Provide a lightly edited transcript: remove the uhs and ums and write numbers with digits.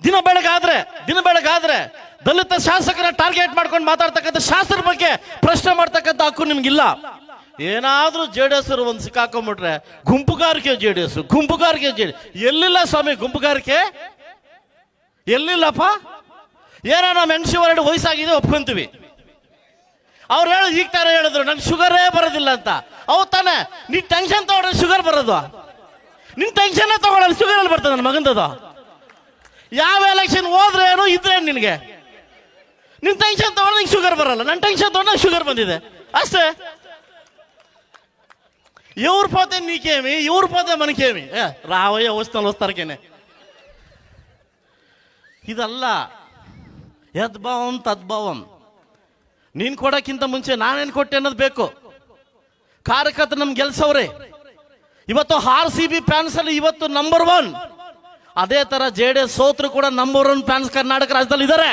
ದಿನ ಬೆಳಗಾದ್ರೆ ದಲಿತ ಶಾಸಕರ ಟಾರ್ಗೆಟ್ ಮಾಡ್ಕೊಂಡು ಮಾತಾಡ್ತಕ್ಕಂಥ ಶಾಸಕರ ಬಗ್ಗೆ ಪ್ರಶ್ನೆ ಮಾಡ್ತಕ್ಕಂಥ ಹಕ್ಕು ನಿಮ್ಗಿಲ್ಲ. ಏನಾದ್ರೂ ಜೆಡಿಎಸ್ ಒಂದು ಸಿಕ್ಕಾಕೊಂಡ್ಬಿಟ್ರೆ ಗುಂಪುಗಾರಿಕೆ ಜೆಡಿಎಸ್ ಎಲ್ಲಿಲ್ಲ ಸ್ವಾಮಿ, ಗುಂಪುಗಾರಿಕೆ ಎಲ್ಲಿಲ್ಲಪ್ಪ. ಏನೋ ನಮ್ಮ ಹೆಣ್ಸಿವರೆಡು ವಯಸ್ಸಾಗಿದೆ ಒಪ್ಕೊಂತೀವಿ. ಅವ್ರು ಹೇಳೋದು ಈಗ ತಾನೇ ಹೇಳಿದ್ರು ನಂಗೆ ಶುಗರೇ ಬರೋದಿಲ್ಲ ಅಂತ. ಅವು ತಾನೆ ನೀ ಟೆನ್ಷನ್ ತಗೊಂಡ್ರೆ ಶುಗರ್ ಬರೋದು, ನಿನ್ ಟೆನ್ಷನ್ ತಗೊಳ್ಳಲ್ಲ ಶುಗರ್ ಬರ್ತದೆ. ನನ್ನ ಮಗಂದದು ಯಾವ ಎಲೆಕ್ಷನ್ ಹೋದ್ರೆ ಏನೋ ಇದ್ರೆ ನಿನಗೆ ನಿನ್ ಟೆನ್ಷನ್ ತಗೊಂಡ್ರೆ ನಿಂಗೆ ಶುಗರ್ ಬರಲ್ಲ, ನನ್ನ ಟೆನ್ಷನ್ ತಗೊಂಡ್ರೆ ಶುಗರ್ ಬಂದಿದೆ ಅಷ್ಟೇ. ಇವ್ರ పోతే నీకేమి, ಇವ್ರ పోతే మనకేమి, రావయ్య వస్తారకేನೆ. ಇದಲ್ಲ ಯದ್ಭಾವಂ ತದ್ಭಾವಂ. ನೀನ್ ಕೊಡಕ್ಕಿಂತ ಮುಂಚೆ ನಾನೇನ್ ಕೊಟ್ಟೆ ಅನ್ನೋದು ಬೇಕು. ಕಾರ್ಯಕರ್ತರು ನಮ್ಗೆ ಗೆಲ್ಸವ್ರೆ. ಇವತ್ತು RCB ಫ್ಯಾನ್ಸ್ ಅಲ್ಲಿ ಇವತ್ತು ನಂಬರ್ 1. ಅದೇ ತರ JDS ಸೋತ್ರು ಕೂಡ ನಂಬರ್ 1 ಫ್ಯಾನ್ಸ್ ಕರ್ನಾಟಕ ರಾಜ್ಯದಲ್ಲಿ ಇದ್ದಾರೆ.